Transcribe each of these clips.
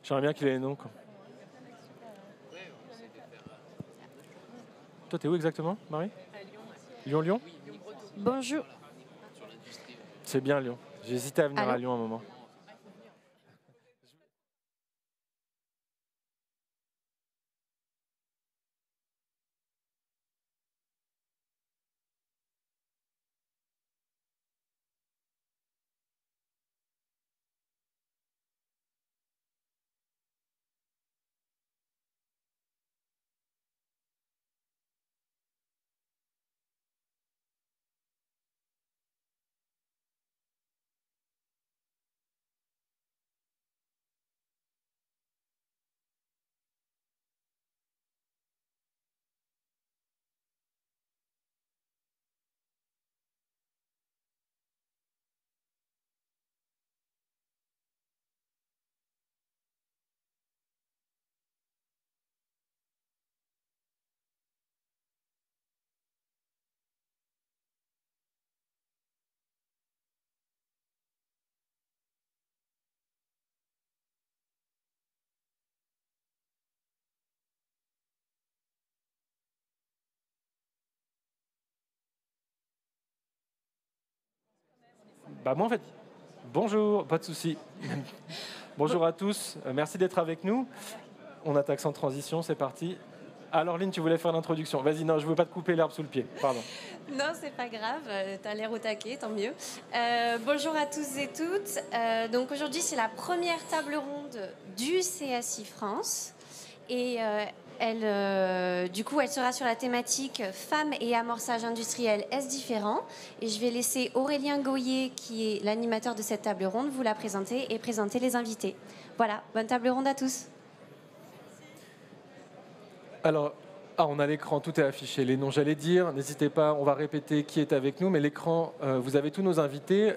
J'aimerais bien qu'il ait les noms. Quoi. Toi, t'es où exactement, Marie? Lyon, Lyon? Bonjour. C'est bien Lyon. J'ai hésité à venir Allô? à Lyon un moment. Bah moi en fait, bonjour, pas de souci. Bonjour à tous, merci d'être avec nous. On attaque sans transition, c'est parti. Alors Lynn, tu voulais faire l'introduction. Vas-y, non, je ne veux pas te couper l'herbe sous le pied, pardon. Non, c'est pas grave, tu as l'air au taquet, tant mieux. Bonjour à tous et toutes. Donc aujourd'hui, c'est la première table ronde du CSI France. Et du coup, elle sera sur la thématique femmes et amorçage industriel, est-ce différent? Et je vais laisser Aurélien Goyer, qui est l'animateur de cette table ronde, vous la présenter et présenter les invités. Voilà, bonne table ronde à tous. Alors, on a l'écran, tout est affiché. Les noms, j'allais dire, n'hésitez pas, on va répéter qui est avec nous, mais l'écran, vous avez tous nos invités.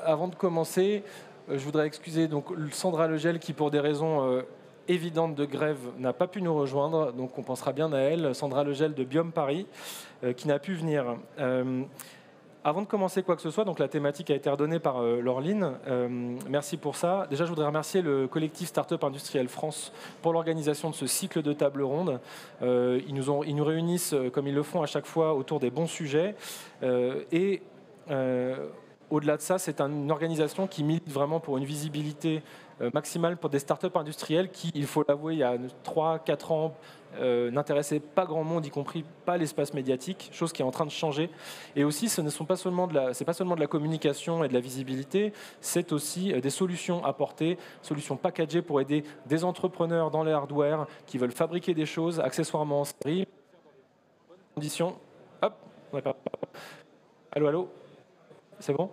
Avant de commencer, je voudrais excuser donc, Sandra Legel qui, pour des raisons évidentes de grève, n'a pas pu nous rejoindre, donc on pensera bien à elle. Sandra Legel de Biome Paris, qui n'a pu venir. Avant de commencer quoi que ce soit, donc la thématique a été redonnée par Laureline. Merci pour ça. Déjà, je voudrais remercier le collectif Startup Industriel France pour l'organisation de ce cycle de table ronde. Ils nous réunissent, comme ils le font à chaque fois, autour des bons sujets. Au-delà de ça, c'est une organisation qui milite vraiment pour une visibilité maximale pour des startups industrielles qui, il faut l'avouer, il y a 3-4 ans, n'intéressaient pas grand monde, y compris pas l'espace médiatique, chose qui est en train de changer. Et aussi, ce ne sont pas seulement c'est pas seulement de la communication et de la visibilité, c'est aussi des solutions apportées, solutions packagées pour aider des entrepreneurs dans les hardware qui veulent fabriquer des choses accessoirement en série. Conditions. Hop, on n'a pas. Allô, allô. C'est bon?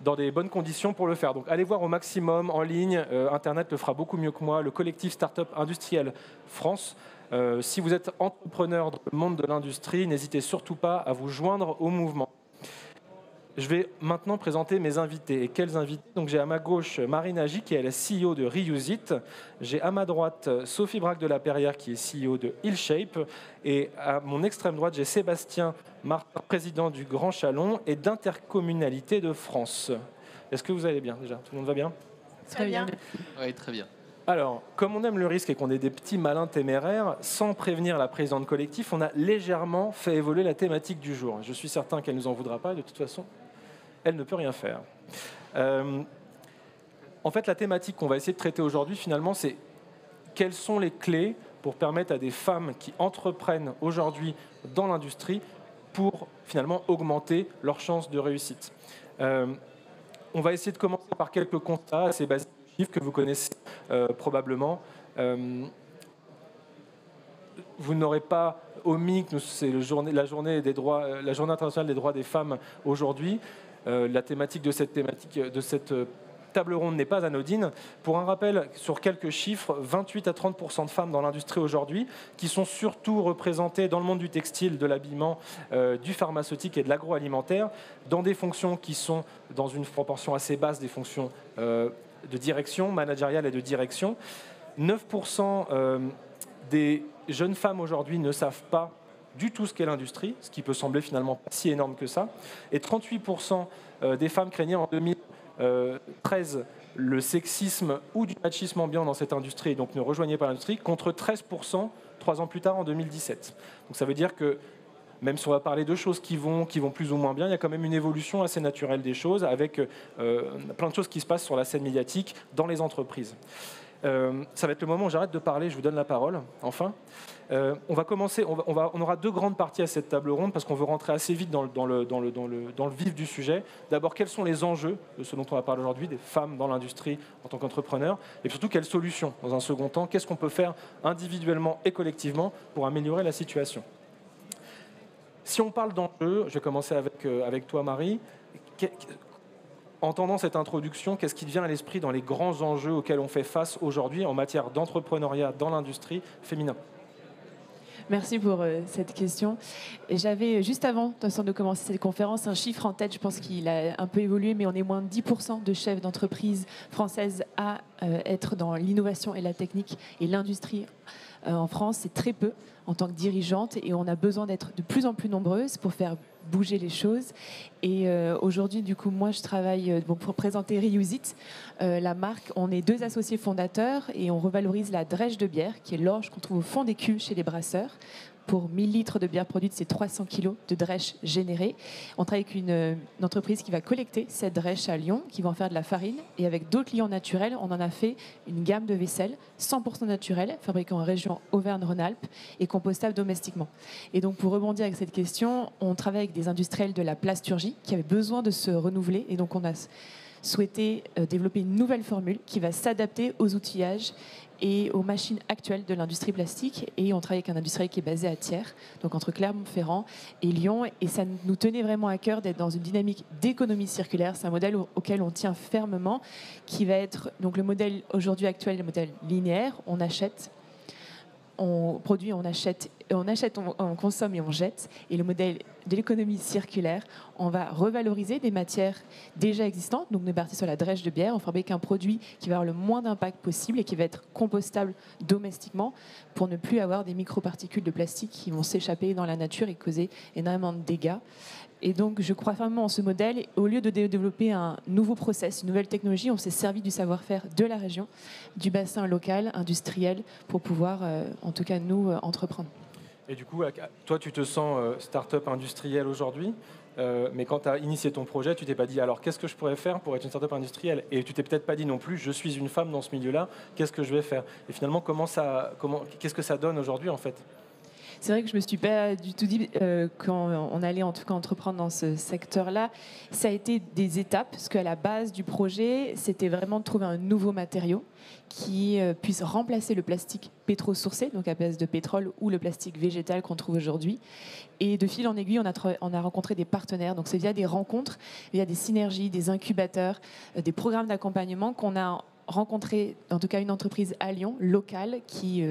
Dans des bonnes conditions pour le faire. Donc allez voir au maximum en ligne, Internet le fera beaucoup mieux que moi, le collectif Startup Industriel France. Si vous êtes entrepreneur dans le monde de l'industrie, n'hésitez surtout pas à vous joindre au mouvement. Je vais maintenant présenter mes invités. Et quels invités? Donc j'ai à ma gauche Marine Agi, qui est la CEO de Reuse It. J'ai à ma droite Sophie Braque de la Perrière, qui est CEO de Hillshape. Et à mon extrême droite, j'ai Sébastien Martin, président du Grand Chalon et d'Intercommunalité de France. Est-ce que vous allez bien déjà? Tout le monde va bien? Très bien. Oui, très bien. Alors, comme on aime le risque et qu'on est des petits malins téméraires, sans prévenir la présidente collectif, on a légèrement fait évoluer la thématique du jour. Je suis certain qu'elle ne nous en voudra pas, de toute façon, elle ne peut rien faire. En fait, la thématique qu'on va essayer de traiter aujourd'hui, finalement, c'est quelles sont les clés pour permettre à des femmes qui entreprennent aujourd'hui dans l'industrie pour, finalement, augmenter leurs chances de réussite. On va essayer de commencer par quelques constats assez basiques que vous connaissez probablement. Vous n'aurez pas omis que c'est la journée internationale des droits des femmes aujourd'hui. La thématique de cette table ronde n'est pas anodine. Pour un rappel, sur quelques chiffres, 28 à 30% de femmes dans l'industrie aujourd'hui, qui sont surtout représentées dans le monde du textile, de l'habillement, du pharmaceutique et de l'agroalimentaire, dans des fonctions qui sont dans une proportion assez basse, des fonctions de direction, managériale et de direction. 9% des jeunes femmes aujourd'hui ne savent pas du tout ce qu'est l'industrie, ce qui peut sembler finalement pas si énorme que ça. Et 38% des femmes craignaient en 2013 le sexisme ou du machisme ambiant dans cette industrie, et donc ne rejoignez pas l'industrie, contre 13% 3 ans plus tard en 2017. Donc ça veut dire que même si on va parler de choses qui vont plus ou moins bien, il y a quand même une évolution assez naturelle des choses, avec plein de choses qui se passent sur la scène médiatique dans les entreprises. Ça va être le moment où j'arrête de parler, je vous donne la parole, enfin. On va commencer, on aura deux grandes parties à cette table ronde, parce qu'on veut rentrer assez vite dans le vif du sujet. D'abord, quels sont les enjeux de ce dont on va parler aujourd'hui, des femmes dans l'industrie en tant qu'entrepreneurs, et surtout, quelles solutions, dans un second temps, qu'est-ce qu'on peut faire individuellement et collectivement pour améliorer la situation. Si on parle d'enjeux, je vais commencer avec toi, Marie. Entendant cette introduction, qu'est-ce qui te vient à l'esprit dans les grands enjeux auxquels on fait face aujourd'hui en matière d'entrepreneuriat dans l'industrie féminin ? Merci pour cette question. J'avais, juste avant de commencer cette conférence, un chiffre en tête. Je pense qu'il a un peu évolué, mais on est moins de 10% de chefs d'entreprise françaises à être dans l'innovation et la technique et l'industrie. En France, c'est très peu en tant que dirigeante, et on a besoin d'être de plus en plus nombreuses pour faire bouger les choses. Et aujourd'hui, du coup, moi, je travaille pour présenter Reuse It, la marque. On est 2 associés fondateurs et on revalorise la drèche de bière, qui est l'orge qu'on trouve au fond des cuves chez les brasseurs. Pour 1000 litres de bière produite, c'est 300 kilos de drèche générée. On travaille avec une entreprise qui va collecter cette drèche à Lyon, qui va en faire de la farine. Et avec d'autres clients naturels, on en a fait une gamme de vaisselle 100% naturelle, fabriquée en région Auvergne-Rhône-Alpes et compostable domestiquement. Et donc, pour rebondir avec cette question, on travaille avec des industriels de la plasturgie qui avaient besoin de se renouveler. Et donc, on a souhaité développer une nouvelle formule qui va s'adapter aux outillages et aux machines actuelles de l'industrie plastique. Et on travaille avec un industriel qui est basé à Thiers, donc entre Clermont-Ferrand et Lyon. Et ça nous tenait vraiment à cœur d'être dans une dynamique d'économie circulaire. C'est un modèle auquel on tient fermement, qui va être, donc le modèle aujourd'hui actuel, le modèle linéaire. On achète, on produit, on achète, on consomme et on jette. Et le modèle de l'économie circulaire, on va revaloriser des matières déjà existantes. Donc, on est parti sur la drèche de bière. On fabrique un produit qui va avoir le moins d'impact possible et qui va être compostable domestiquement pour ne plus avoir des microparticules de plastique qui vont s'échapper dans la nature et causer énormément de dégâts. Et donc, je crois vraiment en ce modèle. Au lieu de développer un nouveau process, une nouvelle technologie, on s'est servi du savoir-faire de la région, du bassin local, industriel, pour pouvoir, en tout cas, nous, entreprendre. Et du coup, toi, tu te sens start-up industrielle aujourd'hui, mais quand tu as initié ton projet, tu t'es pas dit, alors qu'est-ce que je pourrais faire pour être une start-up industrielle ? Et tu t'es peut-être pas dit non plus, je suis une femme dans ce milieu-là, qu'est-ce que je vais faire ? Et finalement, qu'est-ce que ça donne aujourd'hui, en fait ? C'est vrai que je ne me suis pas du tout dit quand on allait en tout cas entreprendre dans ce secteur-là. Ça a été des étapes, parce qu'à la base du projet, c'était vraiment de trouver un nouveau matériau qui puisse remplacer le plastique pétro-sourcé, donc à base de pétrole, ou le plastique végétal qu'on trouve aujourd'hui. Et de fil en aiguille, on a rencontré des partenaires. Donc c'est via des rencontres, via des synergies, des incubateurs, des programmes d'accompagnement qu'on a rencontré, en tout cas une entreprise à Lyon, locale, qui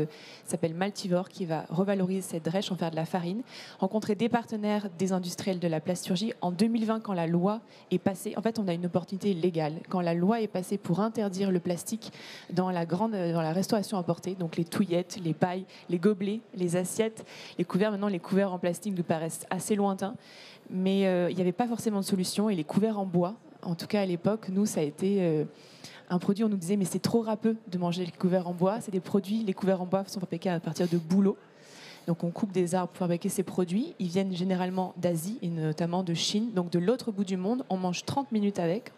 s'appelle Maltivore, qui va revaloriser cette drèche, en faire de la farine. Rencontrer des partenaires, des industriels de la plasturgie. En 2020, quand la loi est passée, en fait, on a une opportunité légale. Quand la loi est passée pour interdire le plastique dans la restauration à portée, donc les touillettes, les pailles, les gobelets, les assiettes, les couverts. Maintenant, les couverts en plastique nous paraissent assez lointains, mais il n'y avait pas forcément de solution. Et les couverts en bois, en tout cas à l'époque, nous, ça a été un produit, on nous disait, mais c'est trop râpeux de manger les couverts en bois. C'est des produits, les couverts en bois sont fabriqués à partir de bouleaux. Donc on coupe des arbres pour fabriquer ces produits. Ils viennent généralement d'Asie et notamment de Chine. Donc de l'autre bout du monde, on mange 30 minutes avec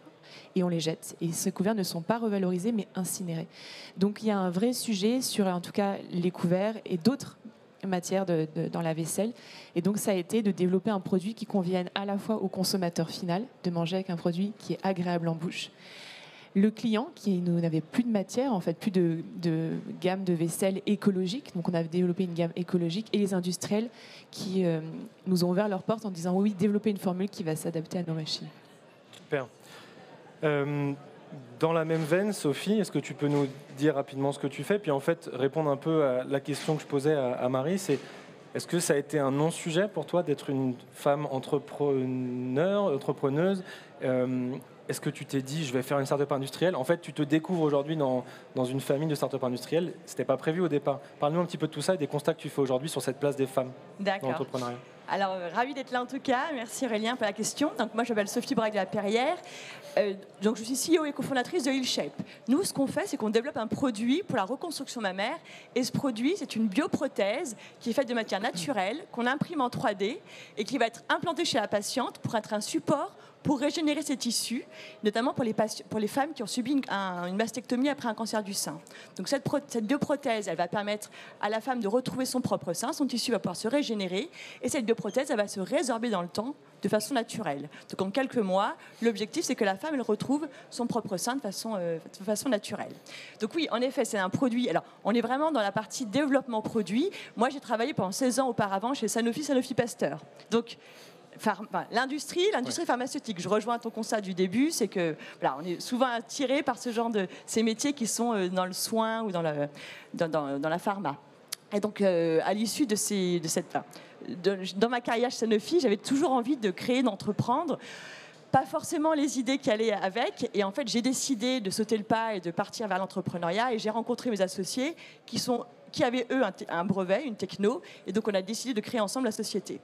et on les jette. Et ces couverts ne sont pas revalorisés, mais incinérés. Donc il y a un vrai sujet sur, en tout cas, les couverts et d'autres matières dans la vaisselle. Et donc ça a été de développer un produit qui convienne à la fois au consommateur final, de manger avec un produit qui est agréable en bouche. Le client, qui n'avait plus de matière, en fait, plus de gamme de vaisselle écologique. Donc, on avait développé une gamme écologique. Et les industriels qui nous ont ouvert leurs portes en disant oui, développer une formule qui va s'adapter à nos machines. Super. Dans la même veine, Sophie, est-ce que tu peux nous dire rapidement ce que tu fais ? Puis en fait, répondre un peu à la question que je posais à Marie, c'est est-ce que ça a été un non-sujet pour toi d'être une femme entrepreneuse Est-ce que tu t'es dit, je vais faire une start-up industrielle ? En fait, tu te découvres aujourd'hui dans une famille de start-up industrielles. Ce n'était pas prévu au départ. Parle-nous un petit peu de tout ça et des constats que tu fais aujourd'hui sur cette place des femmes dans l'entrepreneuriat. Alors, ravie d'être là en tout cas. Merci Aurélien pour la question. Donc, moi, je m'appelle Sophie Brague de la Perrière. Donc, je suis CEO et cofondatrice de HealShape. Nous, ce qu'on fait, c'est qu'on développe un produit pour la reconstruction mammaire. Et ce produit, c'est une bioprothèse qui est faite de matière naturelle, qu'on imprime en 3D et qui va être implantée chez la patiente pour être un support pour régénérer ses tissus, notamment pour les femmes qui ont subi une mastectomie après un cancer du sein. Donc cette bioprothèse, elle va permettre à la femme de retrouver son propre sein, son tissu va pouvoir se régénérer, et cette bioprothèse, elle va se résorber dans le temps de façon naturelle. Donc en quelques mois, l'objectif, c'est que la femme, elle retrouve son propre sein de façon naturelle. Donc oui, en effet, c'est un produit. Alors, on est vraiment dans la partie développement produit. Moi, j'ai travaillé pendant 16 ans auparavant chez Sanofi Pasteur. Donc, l'industrie pharmaceutique. Je rejoins ton constat du début, c'est que voilà, on est souvent attiré par ce genre de ces métiers qui sont dans le soin ou dans la pharma. Et donc, à l'issue dans ma carrière chez Sanofi, j'avais toujours envie de créer, d'entreprendre. Pas forcément les idées qui allaient avec. Et en fait, j'ai décidé de sauter le pas et de partir vers l'entrepreneuriat. Et j'ai rencontré mes associés qui avaient, eux, un brevet, une techno. Et donc, on a décidé de créer ensemble la société.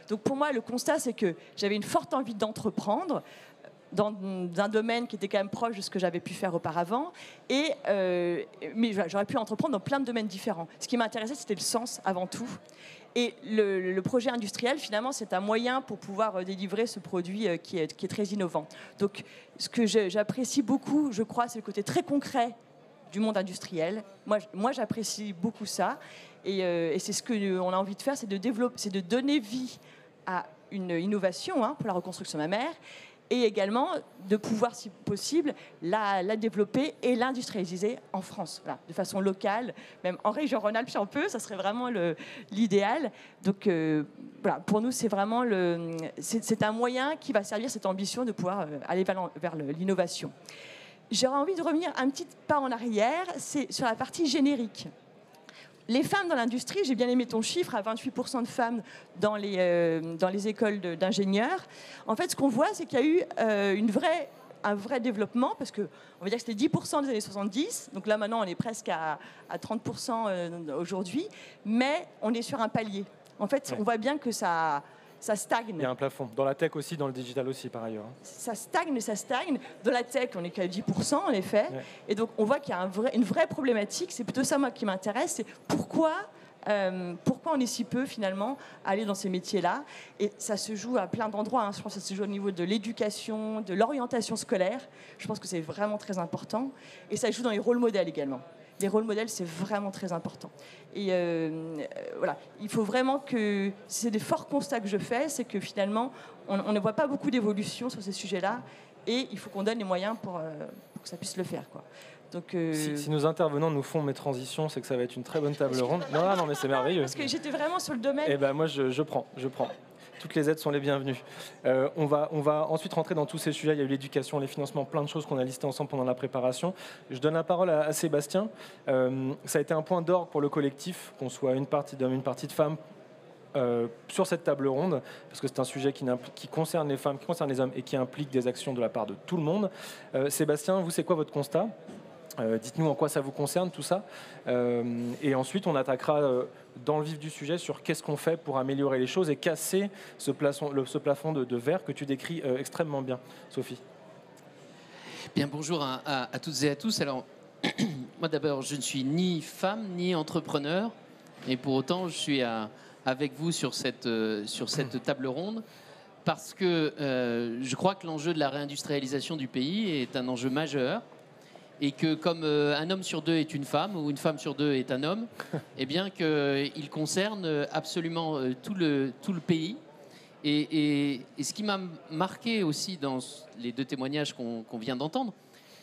Donc, pour moi, le constat, c'est que j'avais une forte envie d'entreprendre dans un domaine qui était quand même proche de ce que j'avais pu faire auparavant. Mais j'aurais pu entreprendre dans plein de domaines différents. Ce qui m'intéressait, c'était le sens avant tout. Et le projet industriel, finalement, c'est un moyen pour pouvoir délivrer ce produit qui est très innovant. Donc, ce que j'apprécie beaucoup, je crois, c'est le côté très concret du monde industriel. Moi j'apprécie beaucoup ça. Et c'est ce qu'on a envie de faire, c'est de donner vie à une innovation pour la reconstruction mammaire, et également de pouvoir, si possible, la développer et l'industrialiser en France, voilà, de façon locale, même en région Rhône-Alpes si on peut, ça serait vraiment l'idéal. Donc voilà, pour nous, c'est vraiment c'est un moyen qui va servir cette ambition de pouvoir aller vers l'innovation. J'aurais envie de revenir un petit pas en arrière, c'est sur la partie générique. Les femmes dans l'industrie, j'ai bien aimé ton chiffre, à 28% de femmes dans les écoles d'ingénieurs. En fait, ce qu'on voit, c'est qu'il y a eu un vrai développement, parce qu'on va dire que c'était 10% des années 70, donc là maintenant on est presque à 30% aujourd'hui, mais on est sur un palier. En fait, on voit bien que ça stagne. Il y a un plafond. Dans la tech aussi, dans le digital aussi, par ailleurs. Ça stagne. Dans la tech, on est qu'à 10%, en effet. Ouais. Et donc, on voit qu'il y a une vraie problématique. C'est plutôt ça, moi, qui m'intéresse. C'est pourquoi on est si peu, finalement, à aller dans ces métiers-là. Et ça se joue à plein d'endroits. Je pense que ça se joue au niveau de l'éducation, de l'orientation scolaire. Je pense que c'est vraiment très important. Et ça joue dans les rôles modèles également. Les rôles modèles, c'est vraiment très important. Et voilà, il faut vraiment que... C'est des forts constats que je fais, c'est que finalement, on ne voit pas beaucoup d'évolution sur ces sujets-là, et il faut qu'on donne les moyens pour que ça puisse le faire, quoi. Donc, si nos intervenants nous font mes transitions, c'est que ça va être une très bonne table ronde. Non, mais c'est merveilleux. Parce que j'étais vraiment sur le domaine. Eh ben moi, je prends. Toutes les aides sont les bienvenues. On va ensuite rentrer dans tous ces sujets. Il y a eu l'éducation, les financements, plein de choses qu'on a listées ensemble pendant la préparation. Je donne la parole à Sébastien. Ça a été un point d'orgue pour le collectif, qu'on soit une partie d'hommes, une partie de femmes, sur cette table ronde, parce que c'est un sujet qui concerne les femmes, qui concerne les hommes et qui implique des actions de la part de tout le monde. Sébastien, vous, c'est quoi votre constat ? Dites-nous en quoi ça vous concerne, tout ça. Et ensuite, on attaquera dans le vif du sujet sur qu'est-ce qu'on fait pour améliorer les choses et casser ce plafond de verre que tu décris extrêmement bien. Sophie. Bien, bonjour à toutes et à tous. Alors, moi d'abord, je ne suis ni femme ni entrepreneur, et pour autant, je suis avec vous sur cette table ronde, parce que je crois que l'enjeu de la réindustrialisation du pays est un enjeu majeur, et que comme un homme sur deux est une femme, ou une femme sur deux est un homme, et bien qu'il concerne absolument tout le pays. Et ce qui m'a marqué aussi dans les deux témoignages qu'on vient d'entendre,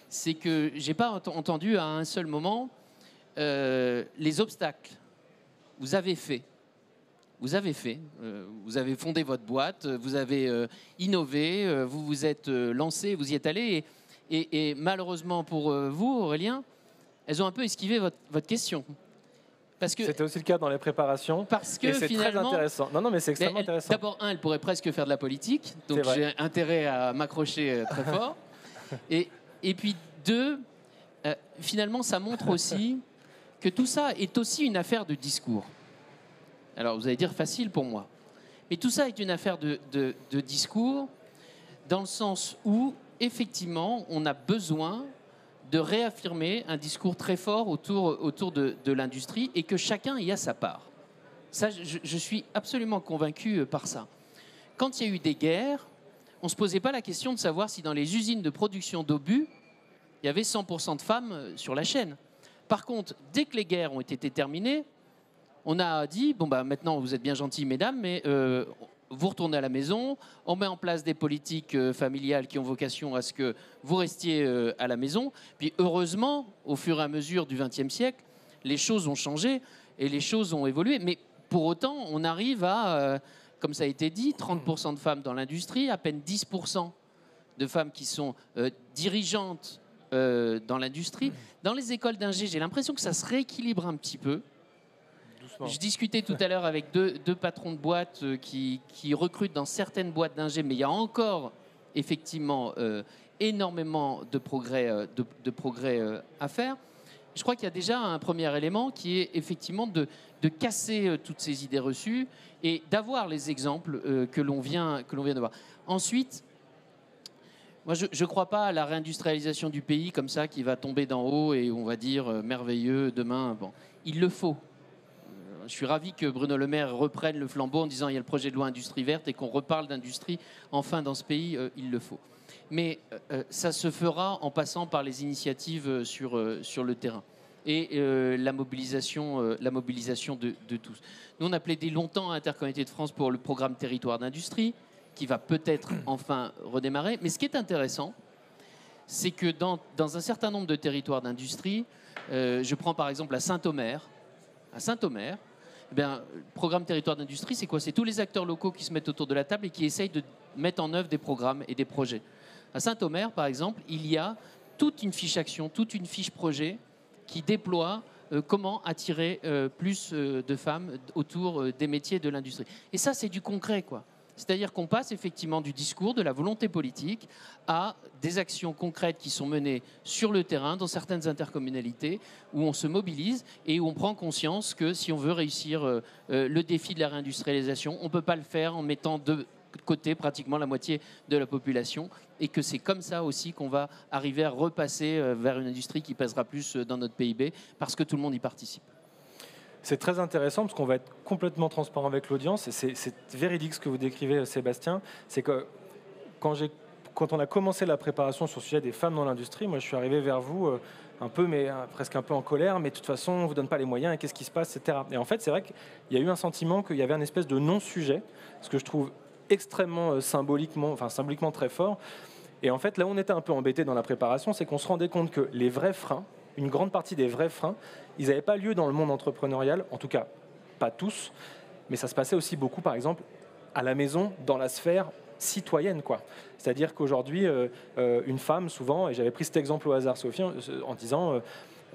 c'est que je n'ai pas entendu à un seul moment les obstacles. Vous avez fondé votre boîte, vous avez innové, vous vous êtes lancé, vous y êtes allé. Et malheureusement pour vous, Aurélien, elles ont un peu esquivé votre question. C'était aussi le cas dans les préparations. Parce que c'est très intéressant. Non, mais c'est extrêmement intéressant. D'abord, elle pourrait presque faire de la politique, donc j'ai intérêt à m'accrocher très fort. Et puis, deux, finalement, ça montre aussi que tout ça est aussi une affaire de discours. Alors, vous allez dire facile pour moi. Mais tout ça est une affaire de discours, dans le sens où, effectivement, on a besoin de réaffirmer un discours très fort autour de l'industrie et que chacun y a sa part. Ça, je suis absolument convaincu par ça. Quand il y a eu des guerres, on ne se posait pas la question de savoir si dans les usines de production d'obus, il y avait 100% de femmes sur la chaîne. Par contre, dès que les guerres ont été terminées, on a dit, bon, bah, maintenant vous êtes bien gentils, mesdames, mais vous retournez à la maison, on met en place des politiques familiales qui ont vocation à ce que vous restiez à la maison. Puis heureusement, au fur et à mesure du XXe siècle, les choses ont changé et les choses ont évolué. Mais pour autant, on arrive à, comme ça a été dit, 30% de femmes dans l'industrie, à peine 10% de femmes qui sont dirigeantes dans l'industrie. Dans les écoles d'ingé, j'ai l'impression que ça se rééquilibre un petit peu. Je discutais tout à l'heure avec deux patrons de boîtes qui recrutent dans certaines boîtes d'ingé, mais il y a encore effectivement énormément de progrès à faire. Je crois qu'il y a déjà un premier élément qui est effectivement de casser toutes ces idées reçues et d'avoir les exemples que l'on vient de voir. Ensuite, moi, je ne crois pas à la réindustrialisation du pays comme ça qui va tomber d'en haut et on va dire merveilleux demain. Bon, il le faut. Je suis ravi que Bruno Le Maire reprenne le flambeau en disant il y a le projet de loi industrie verte et qu'on reparle d'industrie enfin dans ce pays, il le faut. Mais ça se fera en passant par les initiatives sur le terrain et la mobilisation de tous. Nous, on a plaidé longtemps à Interconnecté de France pour le programme Territoire d'industrie qui va peut-être enfin redémarrer. Mais ce qui est intéressant, c'est que dans un certain nombre de territoires d'industrie, je prends par exemple à Saint-Omer, eh bien, le programme Territoire d'industrie, c'est quoi? C'est tous les acteurs locaux qui se mettent autour de la table et qui essayent de mettre en œuvre des programmes et des projets. À Saint-Omer, par exemple, il y a toute une fiche action, toute une fiche projet qui déploie comment attirer plus de femmes autour des métiers de l'industrie. Et ça, c'est du concret, quoi. C'est-à-dire qu'on passe effectivement du discours, de la volonté politique, à des actions concrètes qui sont menées sur le terrain, dans certaines intercommunalités, où on se mobilise et où on prend conscience que si on veut réussir le défi de la réindustrialisation, on ne peut pas le faire en mettant de côté pratiquement la moitié de la population et que c'est comme ça aussi qu'on va arriver à repasser vers une industrie qui pèsera plus dans notre PIB parce que tout le monde y participe. C'est très intéressant parce qu'on va être complètement transparent avec l'audience et c'est véridique ce que vous décrivez, Sébastien. C'est que quand on a commencé la préparation sur le sujet des femmes dans l'industrie, moi je suis arrivé vers vous un peu, mais presque un peu en colère, mais de toute façon on ne vous donne pas les moyens et qu'est-ce qui se passe, etc. Et en fait c'est vrai qu'il y a eu un sentiment qu'il y avait un espèce de non-sujet, ce que je trouve extrêmement symboliquement très fort. Et en fait là où on était un peu embêté dans la préparation, c'est qu'on se rendait compte que les vrais freins, une grande partie des vrais freins, ils n'avaient pas lieu dans le monde entrepreneurial, en tout cas pas tous, mais ça se passait aussi beaucoup, par exemple, à la maison, dans la sphère citoyenne, quoi. C'est-à-dire qu'aujourd'hui, une femme, souvent, et j'avais pris cet exemple au hasard, Sophie, en disant,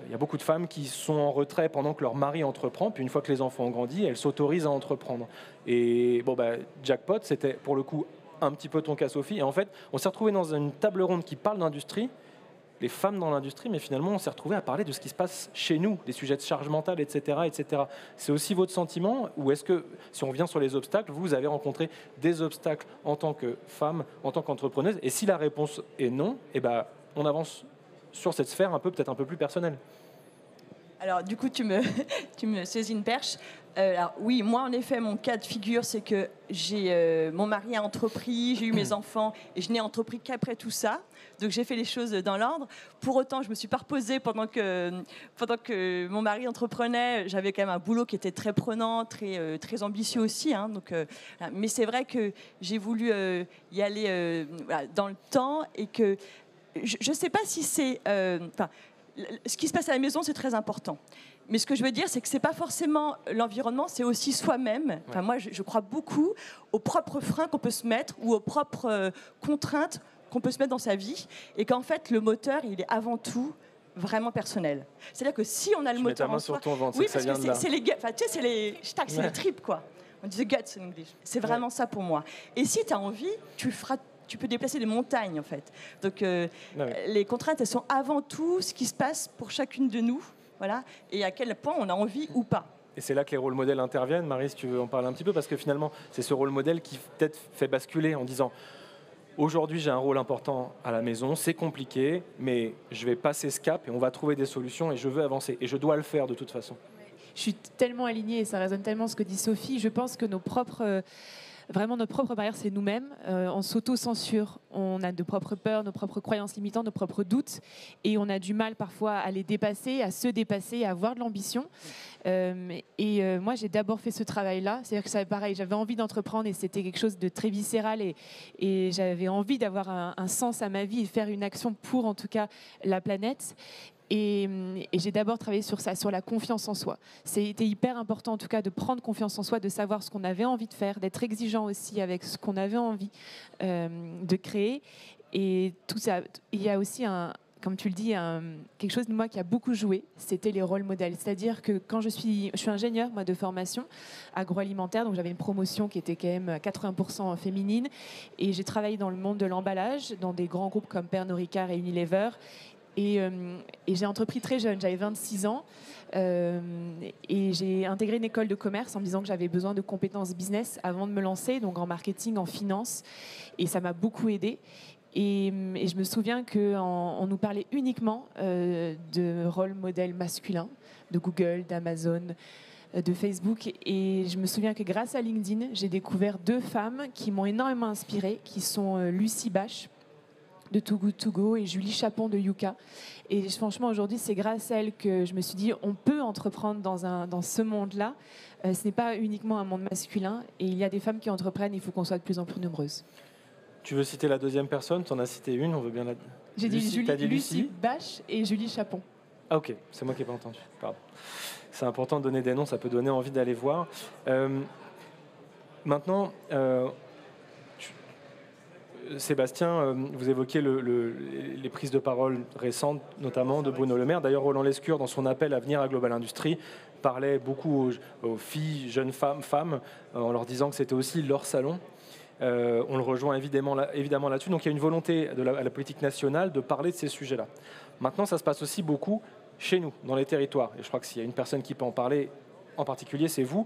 il y a beaucoup de femmes qui sont en retrait pendant que leur mari entreprend, puis une fois que les enfants ont grandi, elles s'autorisent à entreprendre. Et bon, jackpot, c'était pour le coup un petit peu ton cas, Sophie, et en fait, on s'est retrouvés dans une table ronde qui parle d'industrie, les femmes dans l'industrie, mais finalement, on s'est retrouvé à parler de ce qui se passe chez nous, des sujets de charge mentale, etc., etc. C'est aussi votre sentiment, ou est-ce que, si on vient sur les obstacles, vous avez rencontré des obstacles en tant que femme, en tant qu'entrepreneuse, et si la réponse est non, eh ben, on avance sur cette sphère peut-être un peu plus personnelle. Alors, du coup, tu me saisis une perche. Alors, oui, moi, en effet, mon cas de figure, c'est que mon mari a entrepris, j'ai eu mes enfants, et je n'ai entrepris qu'après tout ça. Donc, j'ai fait les choses dans l'ordre. Pour autant, je ne me suis pas reposée pendant que mon mari entreprenait. J'avais quand même un boulot qui était très prenant, très ambitieux aussi. Hein, donc, mais c'est vrai que j'ai voulu y aller dans le temps et que je ne sais pas si c'est... ce qui se passe à la maison, c'est très important. Mais ce que je veux dire, c'est que ce n'est pas forcément l'environnement, c'est aussi soi-même. Enfin, moi, je crois beaucoup aux propres freins qu'on peut se mettre ou aux propres contraintes qu'on peut se mettre dans sa vie. Et qu'en fait, le moteur, il est avant tout vraiment personnel. C'est-à-dire que si on a le moteur en soi... sur ton ventre, oui, parce que c'est les guts, enfin, tu sais, c'est les tripes, quoi. On dit the guts in English. C'est vraiment ça pour moi. Et si tu as envie, tu peux déplacer des montagnes, en fait. Donc, les contraintes, elles sont avant tout ce qui se passe pour chacune de nous, voilà, et à quel point on a envie ou pas. Et c'est là que les rôles modèles interviennent. Marie, si tu veux en parler un petit peu, parce que finalement, c'est ce rôle modèle qui peut-être fait basculer en disant aujourd'hui, j'ai un rôle important à la maison, c'est compliqué, mais je vais passer ce cap et on va trouver des solutions et je veux avancer. Et je dois le faire de toute façon. Je suis tellement alignée et ça résonne tellement ce que dit Sophie. Je pense que vraiment notre propre barrière, c'est nous-mêmes. On s'auto-censure, on a de propres peurs, nos propres croyances limitantes, nos propres doutes, et on a du mal parfois à les dépasser, à se dépasser, à avoir de l'ambition. Moi, j'ai d'abord fait ce travail-là. C'est-à-dire que ça, pareil, j'avais envie d'entreprendre et c'était quelque chose de très viscéral et j'avais envie d'avoir un sens à ma vie et faire une action pour, en tout cas, la planète. Et j'ai d'abord travaillé sur ça, sur la confiance en soi. C'était hyper important, en tout cas, de prendre confiance en soi, de savoir ce qu'on avait envie de faire, d'être exigeant aussi avec ce qu'on avait envie de créer. Et tout ça, il y a aussi comme tu le dis, quelque chose de moi qui a beaucoup joué, c'était les rôles modèles. C'est-à-dire que quand je suis ingénieure, moi, de formation agroalimentaire, donc j'avais une promotion qui était quand même 80% féminine, et j'ai travaillé dans le monde de l'emballage, dans des grands groupes comme Pernod Ricard et Unilever. Et j'ai entrepris très jeune, j'avais 26 ans, et j'ai intégré une école de commerce en me disant que j'avais besoin de compétences business avant de me lancer, donc en marketing, en finance, et ça m'a beaucoup aidée. Et je me souviens qu'on nous parlait uniquement de rôle modèle masculin, de Google, d'Amazon, de Facebook. Et je me souviens que grâce à LinkedIn, j'ai découvert 2 femmes qui m'ont énormément inspirée, qui sont Lucie Bache, de Too Good To Go, et Julie Chapon de Yuka. Et franchement, aujourd'hui, c'est grâce à elles que je me suis dit, on peut entreprendre dans ce monde-là. Ce n'est pas uniquement un monde masculin. Et il y a des femmes qui entreprennent, il faut qu'on soit de plus en plus nombreuses. Tu veux citer la deuxième personne? Tu en as cité une, on veut bien la... J'ai dit Lucie Bache et Julie Chapon. Ah ok, c'est moi qui n'ai pas entendu. Pardon. C'est important de donner des noms, ça peut donner envie d'aller voir. Maintenant... Sébastien, vous évoquiez les prises de parole récentes, notamment de Bruno Le Maire. D'ailleurs, Roland Lescure, dans son appel à venir à Global Industries, parlait beaucoup aux filles, jeunes femmes, en leur disant que c'était aussi leur salon. On le rejoint évidemment là-dessus. Donc il y a une volonté à la politique nationale de parler de ces sujets-là. Maintenant, ça se passe aussi beaucoup chez nous, dans les territoires. Et je crois que s'il y a une personne qui peut en parler en particulier, c'est vous.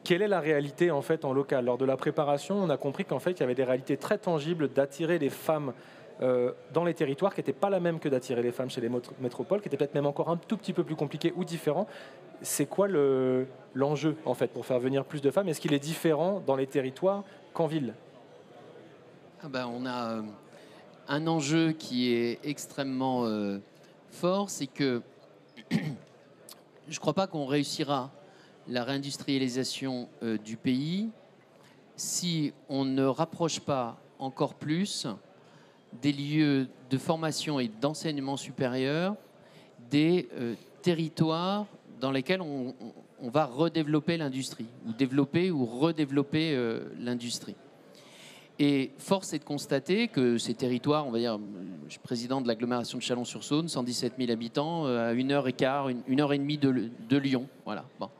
Quelle est la réalité en fait en local? Lors de la préparation, on a compris qu'en fait il y avait des réalités très tangibles d'attirer les femmes dans les territoires qui n'étaient pas la même que d'attirer les femmes chez les métropoles, qui étaient peut-être même encore un tout petit peu plus compliquées ou différents. C'est quoi l'enjeu en fait pour faire venir plus de femmes? Est-ce qu'il est différent dans les territoires qu'en ville? On a un enjeu qui est extrêmement fort, c'est que je ne crois pas qu'on réussira la réindustrialisation du pays si on ne rapproche pas encore plus des lieux de formation et d'enseignement supérieur des territoires dans lesquels on va redévelopper l'industrie, ou développer ou redévelopper l'industrie. Et force est de constater que ces territoires, on va dire, je suis président de l'agglomération de Chalon-sur-Saône, 117 000 habitants, à 1h15, 1h30 de Lyon. Voilà. Bon.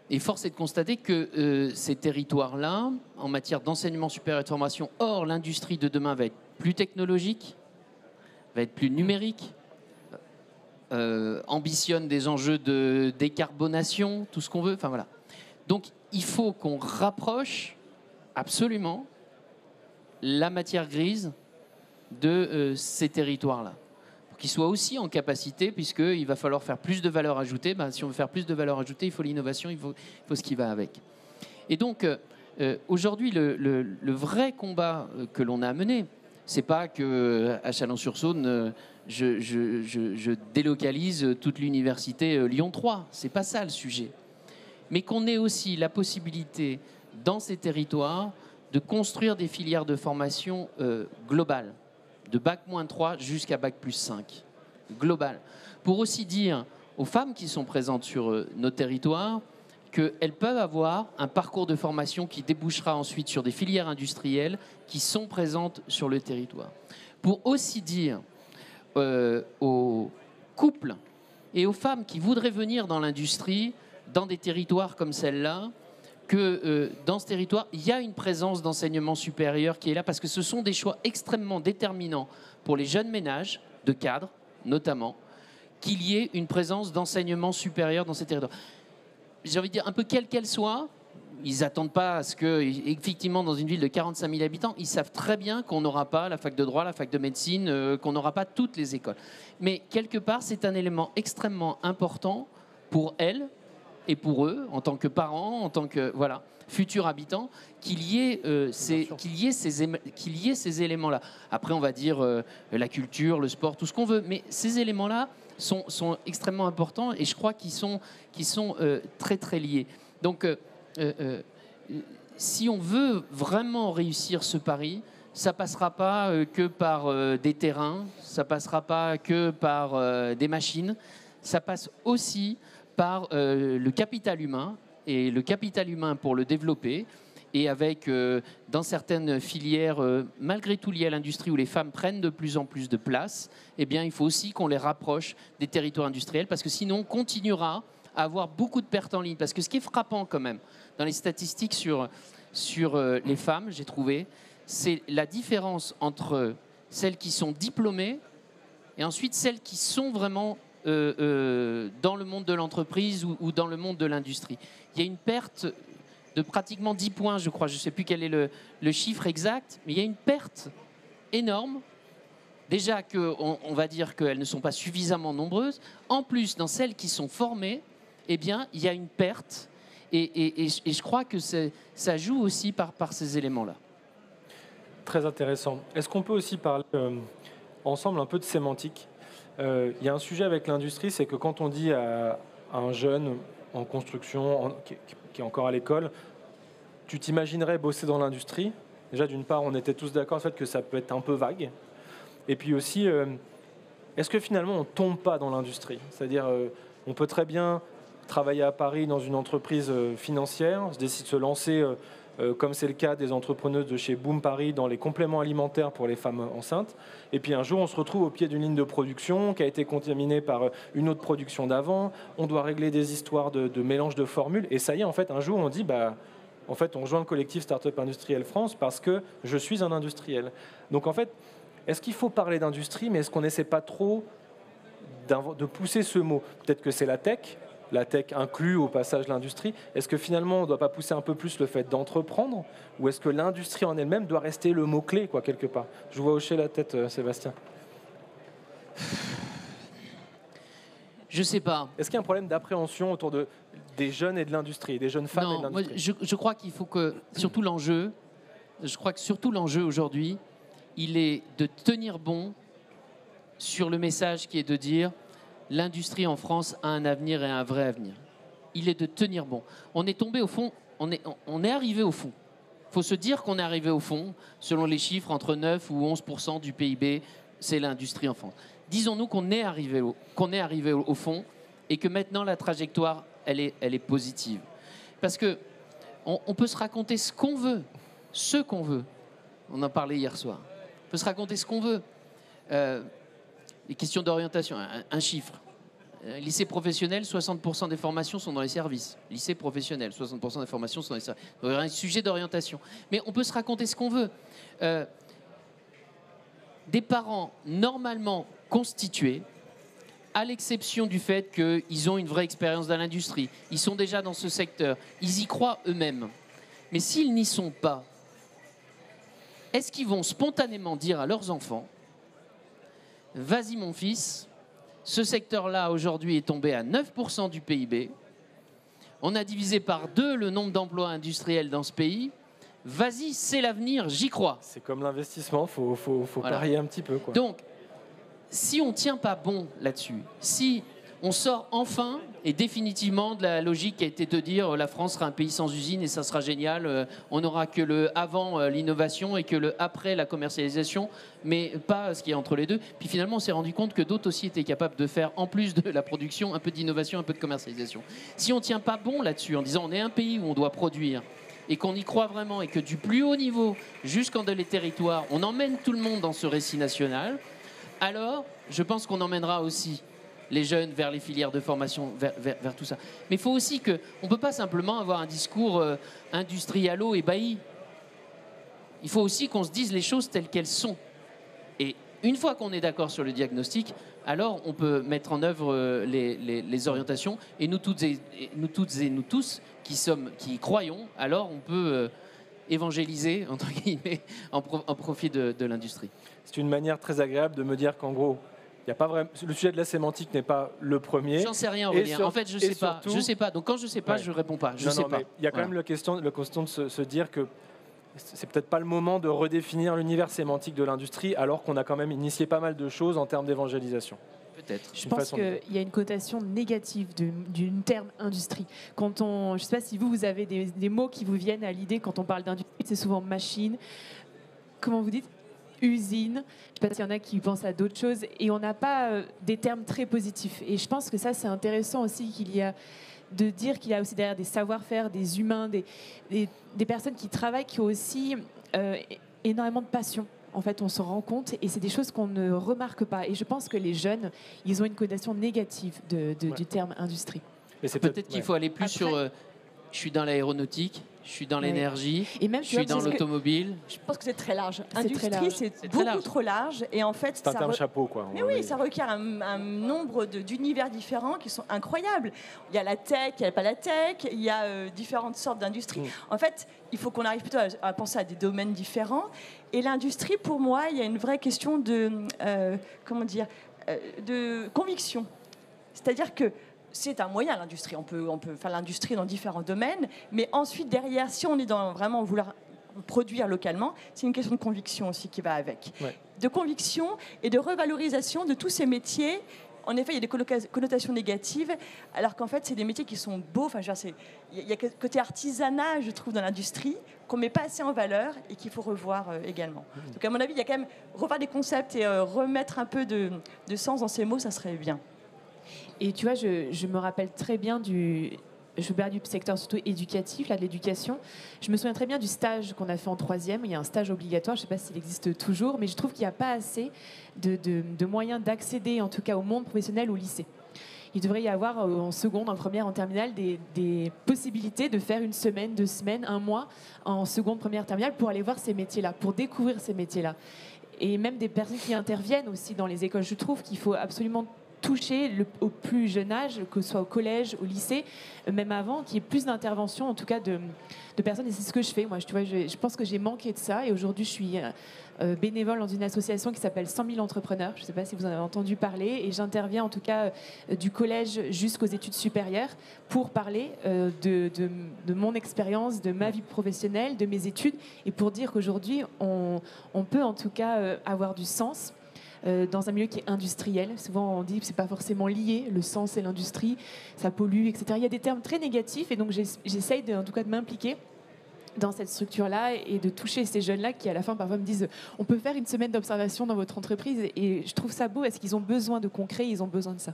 Et force est de constater que ces territoires-là, en matière d'enseignement supérieur et de formation, or l'industrie de demain va être plus technologique, va être plus numérique, ambitionne des enjeux de décarbonation, tout ce qu'on veut. Enfin voilà. Donc il faut qu'on rapproche absolument la matière grise de ces territoires-là, pour qu'ils soient aussi en capacité, puisqu'il va falloir faire plus de valeur ajoutée. Si on veut faire plus de valeur ajoutée, il faut l'innovation, il faut ce qui va avec. Et donc, aujourd'hui, le vrai combat que l'on a à mener, c'est pas qu'à Chalon-sur-Saône, je délocalise toute l'université Lyon 3. C'est pas ça le sujet. Mais qu'on ait aussi la possibilité, dans ces territoires, de construire des filières de formation globales, de Bac-3 jusqu'à Bac+5, globales, pour aussi dire aux femmes qui sont présentes sur nos territoires qu'elles peuvent avoir un parcours de formation qui débouchera ensuite sur des filières industrielles qui sont présentes sur le territoire. Pour aussi dire aux couples et aux femmes qui voudraient venir dans l'industrie, dans des territoires comme celle-là, que dans ce territoire, il y a une présence d'enseignement supérieur qui est là, parce que ce sont des choix extrêmement déterminants pour les jeunes ménages, de cadres notamment, qu'il y ait une présence d'enseignement supérieur dans ces territoires. j'ai envie de dire, un peu quelle qu'elle soit. Ils n'attendent pas à ce que, effectivement, dans une ville de 45 000 habitants, ils savent très bien qu'on n'aura pas la fac de droit, la fac de médecine, qu'on n'aura pas toutes les écoles. Mais quelque part, c'est un élément extrêmement important pour elles et pour eux, en tant que parents, en tant que futurs habitants, qu'il y ait ces éléments-là. Après, on va dire la culture, le sport, tout ce qu'on veut, mais ces éléments-là sont extrêmement importants et je crois qu'ils sont très très liés. Donc, si on veut vraiment réussir ce pari, ça passera pas que par des terrains, ça passera pas que par des machines, ça passe aussi par le capital humain, et le capital humain pour le développer, et avec, dans certaines filières, malgré tout liées à l'industrie, où les femmes prennent de plus en plus de place, eh bien, il faut aussi qu'on les rapproche des territoires industriels, parce que sinon, on continuera à avoir beaucoup de pertes en ligne. Parce que ce qui est frappant quand même, dans les statistiques sur les femmes, j'ai trouvé, c'est la différence entre celles qui sont diplômées et ensuite celles qui sont vraiment dans le monde de l'entreprise ou dans le monde de l'industrie. Il y a une perte de pratiquement 10 points, je crois. Je ne sais plus quel est le chiffre exact, mais il y a une perte énorme. Déjà on va dire qu'elles ne sont pas suffisamment nombreuses. En plus, dans celles qui sont formées, eh bien, il y a une perte. Et je crois que ça joue aussi par ces éléments-là. Très intéressant. Est-ce qu'on peut aussi parler ensemble un peu de sémantique ? Il y a un sujet avec l'industrie, c'est que quand on dit à un jeune en construction, qui est encore à l'école, tu t'imaginerais bosser dans l'industrie. Déjà, d'une part, on était tous d'accord sur le fait que ça peut être un peu vague. Et puis aussi, est-ce que finalement, on ne tombe pas dans l'industrie ? C'est-à-dire, on peut très bien travailler à Paris dans une entreprise financière, se décide de se lancer, comme c'est le cas des entrepreneuses de chez Boom Paris, dans les compléments alimentaires pour les femmes enceintes. Et puis un jour, on se retrouve au pied d'une ligne de production qui a été contaminée par une autre production d'avant. On doit régler des histoires de mélange de formules. Et ça y est, en fait, un jour, on dit, en fait, on rejoint le collectif Startup Industriel France parce que je suis un industriel. Donc, en fait, est-ce qu'il faut parler d'industrie, mais est-ce qu'on n'essaie pas trop de pousser ce mot ? Peut-être que c'est la tech inclut au passage l'industrie. Est-ce que finalement, on ne doit pas pousser un peu plus le fait d'entreprendre ? Ou est-ce que l'industrie en elle-même doit rester le mot-clé, quelque part ? Je vous vois hocher la tête, Sébastien. Je ne sais pas. Est-ce qu'il y a un problème d'appréhension autour des jeunes et de l'industrie, des jeunes femmes et de l'industrie ? Je crois qu'il faut que, surtout l'enjeu aujourd'hui, il est de tenir bon sur le message qui est de dire l'industrie en France a un avenir et un vrai avenir. Il est de tenir bon. On est tombé au fond, on est arrivé au fond. Il faut se dire qu'on est arrivé au fond. Selon les chiffres, entre 9 ou 11% du PIB, c'est l'industrie en France. Disons-nous qu'on est arrivé au fond et que maintenant la trajectoire, elle est positive. Parce que on peut se raconter ce qu'on veut. On en parlait hier soir. On peut se raconter ce qu'on veut. Les questions d'orientation, un chiffre. Lycée professionnel, 60% des formations sont dans les services. Lycée professionnel, 60% des formations sont dans les services. Donc, il y a un sujet d'orientation. Mais on peut se raconter ce qu'on veut. Des parents normalement constitués, à l'exception du fait qu'ils ont une vraie expérience dans l'industrie, ils sont déjà dans ce secteur, ils y croient eux-mêmes. Mais s'ils n'y sont pas, est-ce qu'ils vont spontanément dire à leurs enfants « Vas-y mon fils, ce secteur-là aujourd'hui est tombé à 9% du PIB, on a divisé par 2 le nombre d'emplois industriels dans ce pays, vas-y, c'est l'avenir, j'y crois. » C'est comme l'investissement, faut parier un petit peu, quoi. Donc, si on ne tient pas bon là-dessus, si on sort enfin et définitivement de la logique qui a été de dire la France sera un pays sans usine et ça sera génial, on n'aura que le avant l'innovation et que le après la commercialisation, mais pas ce qui est entre les deux. Puis finalement, on s'est rendu compte que d'autres aussi étaient capables de faire, en plus de la production, un peu d'innovation, un peu de commercialisation. Si on ne tient pas bon là-dessus, en disant on est un pays où on doit produire, et qu'on y croit vraiment, et que du plus haut niveau jusqu'en dans les territoires, on emmène tout le monde dans ce récit national, alors je pense qu'on emmènera aussi les jeunes vers les filières de formation, vers tout ça. Mais il faut aussi qu'on ne peut pas simplement avoir un discours industrialo-ébahi. Il faut aussi qu'on se dise les choses telles qu'elles sont. Et Une fois qu'on est d'accord sur le diagnostic, alors on peut mettre en œuvre les orientations. Et nous toutes et nous tous qui croyons, alors on peut évangéliser, entre guillemets, en profit de l'industrie. C'est une manière très agréable de me dire qu'en gros, il y a pas vraiment, le sujet de la sémantique n'est pas le premier. J'en sais rien, Aurélien. En fait, je sais pas. Surtout, je sais pas. Donc quand je sais pas, je réponds pas. Je sais pas. Il y a quand même la question de se dire que c'est peut-être pas le moment de redéfinir l'univers sémantique de l'industrie, alors qu'on a quand même initié pas mal de choses en termes d'évangélisation. Peut-être. Je pense qu'il y a une connotation négative du terme industrie. Je ne sais pas si vous avez des mots qui vous viennent à l'idée quand on parle d'industrie, c'est souvent machine. Comment vous dites ? Usine. Je ne sais pas s'il y en a qui pensent à d'autres choses. Et on n'a pas des termes très positifs. Et je pense que ça, c'est intéressant aussi de dire qu'il y a aussi derrière des savoir-faire, des humains, des personnes qui travaillent, qui ont aussi énormément de passion. En fait, on s'en rend compte et c'est des choses qu'on ne remarque pas. Et je pense que les jeunes, ils ont une connotation négative du terme industrie. Peut-être qu'il faut aller plus sur... je suis dans l'aéronautique, je suis dans l'énergie, et même, je suis dans l'automobile. Je pense que c'est très large. Industrie, c'est beaucoup trop large. Et en fait, c'est un terme chapeau, quoi. Mais oui, ça requiert un nombre d'univers différents qui sont incroyables. Il y a la tech, il n'y a pas la tech, il y a différentes sortes d'industries. En fait, il faut qu'on arrive plutôt à penser à des domaines différents. Et l'industrie, pour moi, il y a une vraie question de conviction. C'est-à-dire que c'est un moyen, l'industrie. On peut faire l'industrie dans différents domaines, mais ensuite, derrière, si on est dans vraiment vouloir produire localement, c'est une question de conviction aussi qui va avec. Ouais. De conviction et de revalorisation de tous ces métiers. En effet, il y a des connotations négatives, alors qu'en fait, c'est des métiers qui sont beaux. Enfin, il y a côté artisanat, je trouve, dans l'industrie, qu'on ne met pas assez en valeur et qu'il faut revoir également. Donc, à mon avis, il y a quand même revoir des concepts et remettre un peu de sens dans ces mots, ça serait bien. Et tu vois, je me rappelle très bien je parle du secteur surtout éducatif, là, de l'éducation. Je me souviens très bien du stage qu'on a fait en 3e. Il y a un stage obligatoire, je ne sais pas s'il existe toujours, mais je trouve qu'il n'y a pas assez de moyens d'accéder, en tout cas, au monde professionnel au lycée. Il devrait y avoir en seconde, en première, en terminale, des possibilités de faire une semaine, 2 semaines, 1 mois en seconde, première, terminale pour aller voir ces métiers-là, pour découvrir ces métiers-là. Et même des personnes qui interviennent aussi dans les écoles. Je trouve qu'il faut absolument toucher au plus jeune âge, que ce soit au collège, au lycée, même avant, qu'il y ait plus d'intervention, en tout cas de personnes. Et c'est ce que je fais. Moi, je pense que j'ai manqué de ça. Et aujourd'hui, je suis bénévole dans une association qui s'appelle 100 000 entrepreneurs. Je ne sais pas si vous en avez entendu parler. Et j'interviens en tout cas du collège jusqu'aux études supérieures pour parler de mon expérience, de ma vie professionnelle, de mes études. Et pour dire qu'aujourd'hui, on peut en tout cas avoir du sens dans un milieu qui est industriel. Souvent, on dit que ce n'est pas forcément lié, le sens et l'industrie, ça pollue, etc. Il y a des termes très négatifs et donc j'essaye en tout cas de m'impliquer dans cette structure-là et de toucher ces jeunes-là qui, à la fin, parfois me disent « on peut faire une semaine d'observation dans votre entreprise » et je trouve ça beau parce qu'ils ont besoin de concret, ils ont besoin de ça.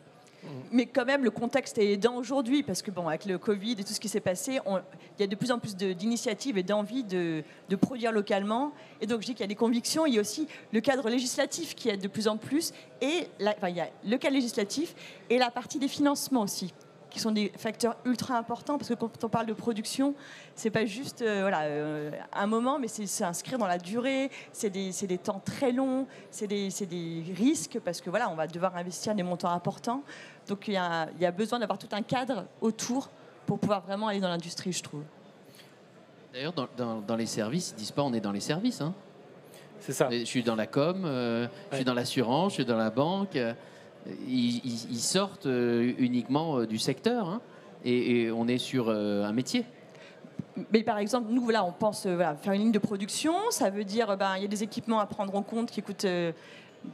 Mais quand même, le contexte est aidant aujourd'hui parce que, avec le Covid et tout ce qui s'est passé, il y a de plus en plus d'initiatives et d'envie de produire localement. Et donc, je dis qu'il y a des convictions. Il y a aussi le cadre législatif qui aide de plus en plus. Et il y a le cadre législatif et la partie des financements aussi, qui sont des facteurs ultra importants parce que quand on parle de production, c'est pas juste un moment, mais c'est inscrire dans la durée, c'est des temps très longs, c'est des risques parce que on va devoir investir des montants importants. Donc il y a besoin d'avoir tout un cadre autour pour pouvoir vraiment aller dans l'industrie, je trouve. D'ailleurs, dans les services, ils disent pas on est dans les services. Hein. C'est ça. Je suis dans la com, je suis dans l'assurance, je suis dans la banque. Ils sortent uniquement du secteur hein, et on est sur un métier. Mais par exemple, nous, on pense faire une ligne de production. Ça veut dire il y a des équipements à prendre en compte qui coûtent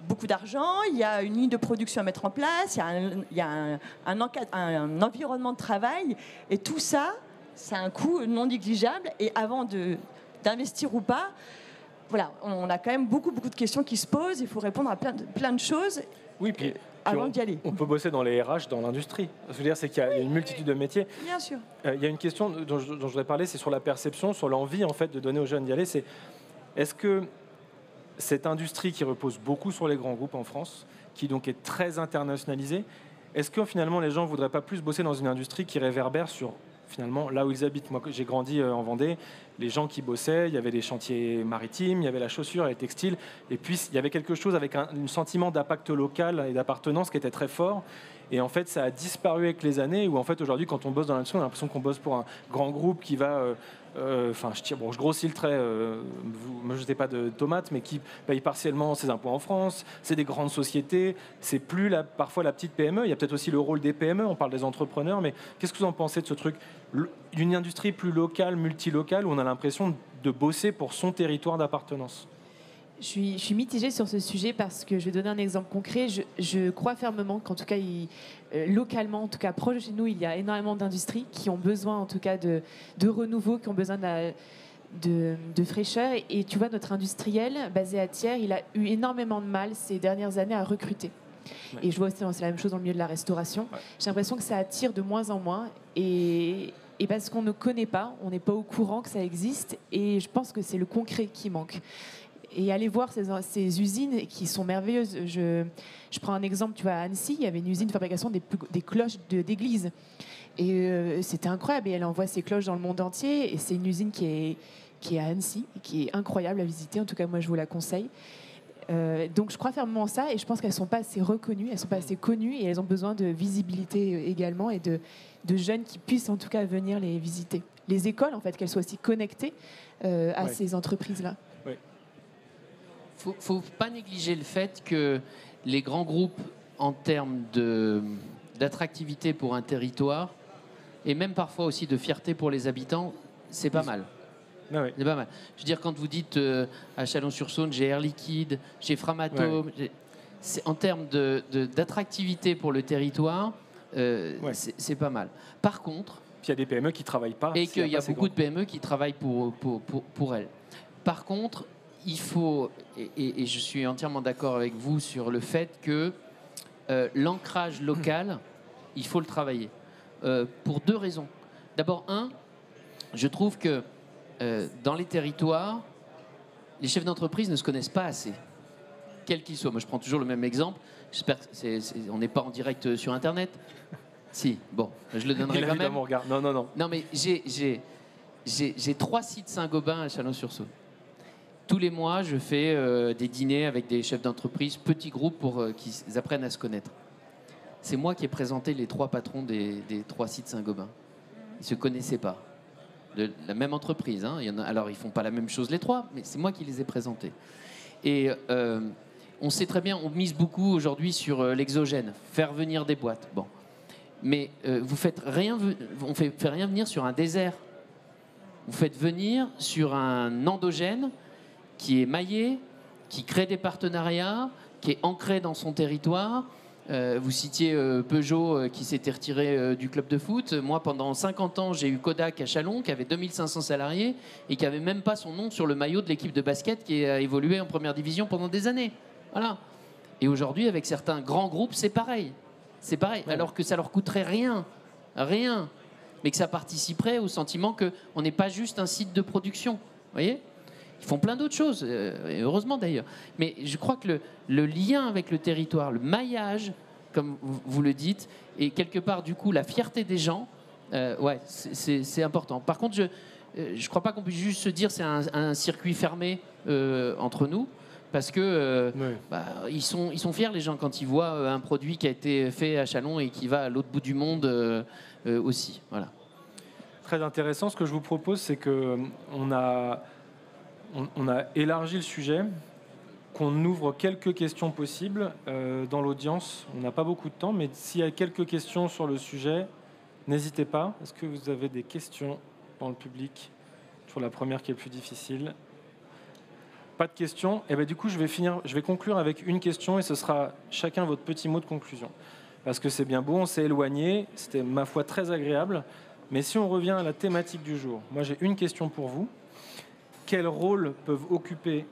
beaucoup d'argent. Il y a une ligne de production à mettre en place. Il y a un environnement de travail. Et tout ça, c'est un coût non négligeable. Et avant d'investir ou pas, on a quand même beaucoup de questions qui se posent. Il faut répondre à plein de choses. Oui, puis avant d'y aller. On peut bosser dans les RH, dans l'industrie. Ce que je veux dire, c'est qu'il y a une multitude de métiers. Bien sûr. Il y a une question dont je voudrais parler, c'est sur la perception, sur l'envie en fait de donner aux jeunes d'y aller. Est-ce que cette industrie qui repose beaucoup sur les grands groupes en France, qui donc est très internationalisée, est-ce que finalement les gens ne voudraient pas plus bosser dans une industrie qui réverbère sur finalement là où ils habitent? Moi, j'ai grandi en Vendée, les gens qui bossaient, il y avait les chantiers maritimes, il y avait la chaussure, les textiles, et puis il y avait quelque chose avec un sentiment d'impact local et d'appartenance qui était très fort. Et en fait, ça a disparu avec les années, où en fait, aujourd'hui, quand on bosse dans l'industrie, on a l'impression qu'on bosse pour un grand groupe qui va... je grossis le trait, moi je n'étais pas de tomates, mais qui paye partiellement ses impôts en France. C'est des grandes sociétés, c'est plus parfois la petite PME. Il y a peut-être aussi le rôle des PME, on parle des entrepreneurs, mais qu'est-ce que vous en pensez de ce truc d'une industrie plus locale, multilocale, où on a l'impression de bosser pour son territoire d'appartenance? Je suis mitigée sur ce sujet parce que je vais donner un exemple concret. Je crois fermement qu'en tout cas, localement, en tout cas proche de chez nous, il y a énormément d'industries qui ont besoin en tout cas de renouveau, qui ont besoin de fraîcheur. Et tu vois, notre industriel basé à Thiers, il a eu énormément de mal ces dernières années à recruter. Ouais. Et je vois aussi, c'est la même chose dans le milieu de la restauration. Ouais. J'ai l'impression que ça attire de moins en moins. Et parce qu'on ne connaît pas, on n'est pas au courant que ça existe. Et je pense que c'est le concret qui manque. Et aller voir ces usines qui sont merveilleuses. Je prends un exemple, tu vois, à Annecy, il y avait une usine de fabrication des cloches d'église. Et c'était incroyable. Et elle envoie ses cloches dans le monde entier. Et c'est une usine qui est à Annecy, qui est incroyable à visiter. En tout cas, moi, je vous la conseille. Donc, je crois fermement en ça. Et je pense qu'elles ne sont pas assez reconnues, elles ne sont pas assez connues. Et elles ont besoin de visibilité également et de jeunes qui puissent, en tout cas, venir les visiter. Les écoles, en fait, qu'elles soient aussi connectées à ces entreprises-là. Oui. Faut pas négliger le fait que les grands groupes, en termes d'attractivité pour un territoire, et même parfois aussi de fierté pour les habitants, c'est pas mal. Ah oui. C'est pas mal. Je veux dire, quand vous dites à Chalon-sur-Saône, j'ai Air Liquide, j'ai Framatome, en termes d'attractivité pour le territoire, c'est pas mal. Par contre... Puis il y a des PME qui ne travaillent pas. Et qu'il y a beaucoup de PME qui travaillent pour elles. Par contre, il faut, et je suis entièrement d'accord avec vous sur le fait que l'ancrage local, il faut le travailler. Pour deux raisons. D'abord, je trouve que dans les territoires, les chefs d'entreprise ne se connaissent pas assez, quels qu'ils soient. Moi, je prends toujours le même exemple. J'espère qu'on n'est pas en direct sur Internet. Si, bon, je le donnerai quand même. Non. Non, mais j'ai 3 sites Saint-Gobain à Chalon-sur-Saône. Tous les mois, je fais des dîners avec des chefs d'entreprise, petits groupes, pour qu'ils apprennent à se connaître. C'est moi qui ai présenté les 3 patrons des 3 sites Saint-Gobain. Ils ne se connaissaient pas. De la même entreprise. Hein. Alors, ils ne font pas la même chose les 3, mais c'est moi qui les ai présentés. Et on sait très bien, on mise beaucoup aujourd'hui sur l'exogène, faire venir des boîtes. Bon. Mais on ne fait rien venir sur un désert. Vous faites venir sur un endogène qui est maillé, qui crée des partenariats, qui est ancré dans son territoire. Vous citiez Peugeot qui s'était retiré du club de foot. Moi, pendant 50 ans, j'ai eu Kodak à Chalon, qui avait 2500 salariés et qui n'avait même pas son nom sur le maillot de l'équipe de basket qui a évolué en première division pendant des années. Voilà. Et aujourd'hui, avec certains grands groupes, c'est pareil. C'est pareil, alors que ça leur coûterait rien, mais que ça participerait au sentiment qu'on n'est pas juste un site de production. Vous voyez ? Ils font plein d'autres choses, et heureusement d'ailleurs. Mais je crois que le lien avec le territoire, le maillage, comme vous le dites, et quelque part, du coup, la fierté des gens, c'est important. Par contre, je ne crois pas qu'on puisse juste se dire c'est un circuit fermé entre nous. Parce que ils sont fiers, les gens, quand ils voient un produit qui a été fait à Chalon et qui va à l'autre bout du monde aussi. Voilà. Très intéressant. Ce que je vous propose, c'est qu'on a élargi le sujet, qu'on ouvre quelques questions possibles dans l'audience. On n'a pas beaucoup de temps, mais s'il y a quelques questions sur le sujet, n'hésitez pas. Est-ce que vous avez des questions dans le public sur la première qui est plus difficile ? Pas de questions. Et du coup, je vais conclure avec une question et ce sera chacun votre petit mot de conclusion. Parce que c'est bien beau, on s'est éloigné, c'était ma foi très agréable. Mais si on revient à la thématique du jour, moi j'ai une question pour vous. Quel rôle peuvent occuper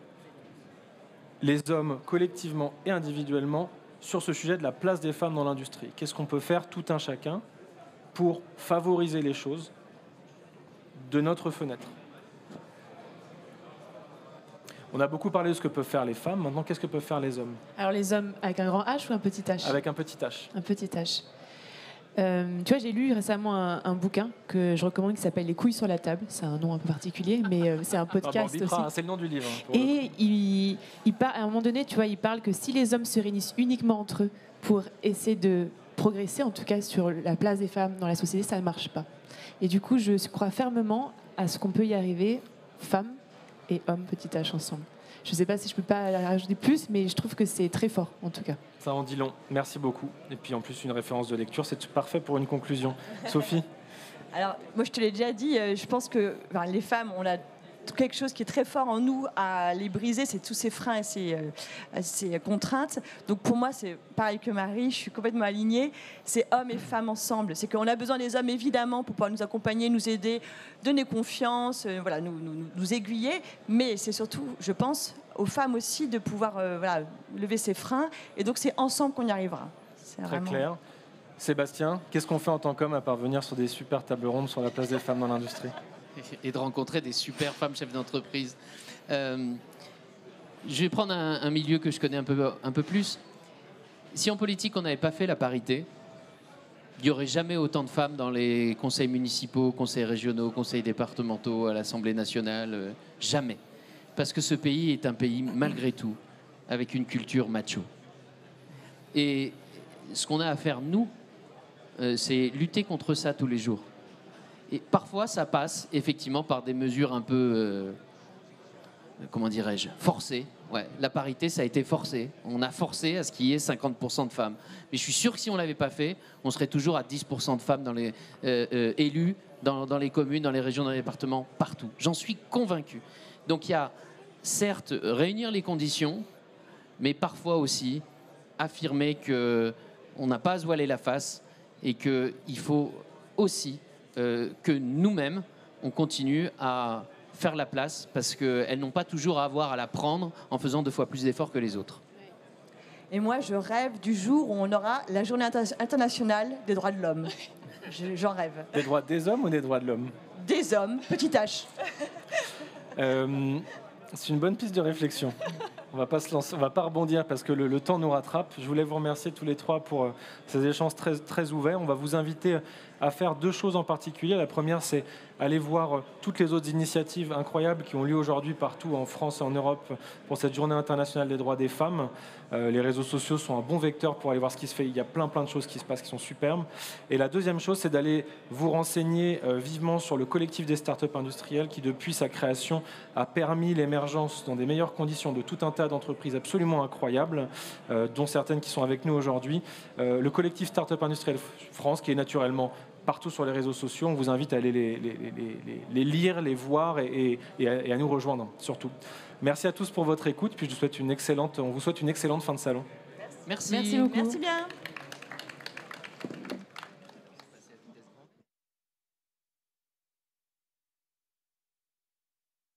les hommes collectivement et individuellement sur ce sujet de la place des femmes dans l'industrie ? Qu'est-ce qu'on peut faire tout un chacun pour favoriser les choses de notre fenêtre ? On a beaucoup parlé de ce que peuvent faire les femmes. Maintenant, qu'est-ce que peuvent faire les hommes ? Alors, les hommes avec un grand H ou un petit H ? Avec un petit H. Un petit H. Tu vois, j'ai lu récemment un bouquin que je recommande qui s'appelle Les couilles sur la table. C'est un nom un peu particulier, mais c'est un podcast aussi. C'est le nom du livre. Et à un moment donné, tu vois, il parle que si les hommes se réunissent uniquement entre eux pour essayer de progresser, en tout cas sur la place des femmes dans la société, ça ne marche pas. Et du coup, je crois fermement à ce qu'on peut y arriver, femmes et hommes, petit h, ensemble. Je ne sais pas si je peux pas rajouter plus, mais je trouve que c'est très fort, en tout cas. Ça en dit long. Merci beaucoup. Et puis en plus, une référence de lecture, c'est parfait pour une conclusion. Sophie? Alors, moi, je te l'ai déjà dit, je pense que les femmes, on a quelque chose qui est très fort en nous à les briser, c'est tous ces freins et ces contraintes. Donc pour moi, c'est pareil que Marie, je suis complètement alignée. C'est hommes et femmes ensemble. C'est qu'on a besoin des hommes, évidemment, pour pouvoir nous accompagner, nous aider, donner confiance, nous aiguiller. Mais c'est surtout, je pense, aux femmes aussi de pouvoir lever ces freins. Et donc c'est ensemble qu'on y arrivera. C'est très vraiment clair. Sébastien, qu'est-ce qu'on fait en tant qu'homme à parvenir sur des super tables rondes sur la place des femmes dans l'industrie? Et de rencontrer des super femmes chefs d'entreprise. Je vais prendre un milieu que je connais un peu plus. Si en politique, on n'avait pas fait la parité, il n'y aurait jamais autant de femmes dans les conseils municipaux, conseils régionaux, conseils départementaux, à l'Assemblée nationale. Jamais. Parce que ce pays est un pays, malgré tout, avec une culture macho. Et ce qu'on a à faire, nous, c'est lutter contre ça tous les jours. Et parfois, ça passe effectivement par des mesures un peu, comment dirais-je, forcées. Ouais, la parité, ça a été forcé. On a forcé à ce qu'il y ait 50% de femmes. Mais je suis sûr que si on ne l'avait pas fait, on serait toujours à 10% de femmes dans les, élues, dans les communes, dans les régions, dans les départements, partout. J'en suis convaincu. Donc il y a, certes, réunir les conditions, mais parfois aussi affirmer qu'on n'a pas à se voiler la face et qu'il faut aussi que nous-mêmes, on continue à faire la place parce qu'elles n'ont pas toujours à avoir à la prendre en faisant 2 fois plus d'efforts que les autres. Et moi, je rêve du jour où on aura la journée internationale des droits de l'homme. J'en rêve. Des droits des hommes ou des droits de l'homme? Des hommes, petit h. C'est une bonne piste de réflexion. On va pas se lancer, on va pas rebondir parce que le temps nous rattrape. Je voulais vous remercier tous les trois pour ces échanges très, très ouverts. On va vous inviter à faire 2 choses en particulier. La première, c'est aller voir toutes les autres initiatives incroyables qui ont lieu aujourd'hui partout en France et en Europe pour cette journée internationale des droits des femmes. Les réseaux sociaux sont un bon vecteur pour aller voir ce qui se fait. Il y a plein de choses qui se passent qui sont superbes. Et la deuxième chose, c'est d'aller vous renseigner vivement sur le collectif des startups industrielles qui, depuis sa création, a permis l'émergence dans des meilleures conditions de tout un tas d'entreprises absolument incroyables, dont certaines qui sont avec nous aujourd'hui. Le collectif Startup Industrielle France, qui est naturellement partout sur les réseaux sociaux. On vous invite à aller les lire, les voir et à nous rejoindre, surtout. Merci à tous pour votre écoute. Puis on vous souhaite une excellente fin de salon. Merci. Merci beaucoup. Merci bien.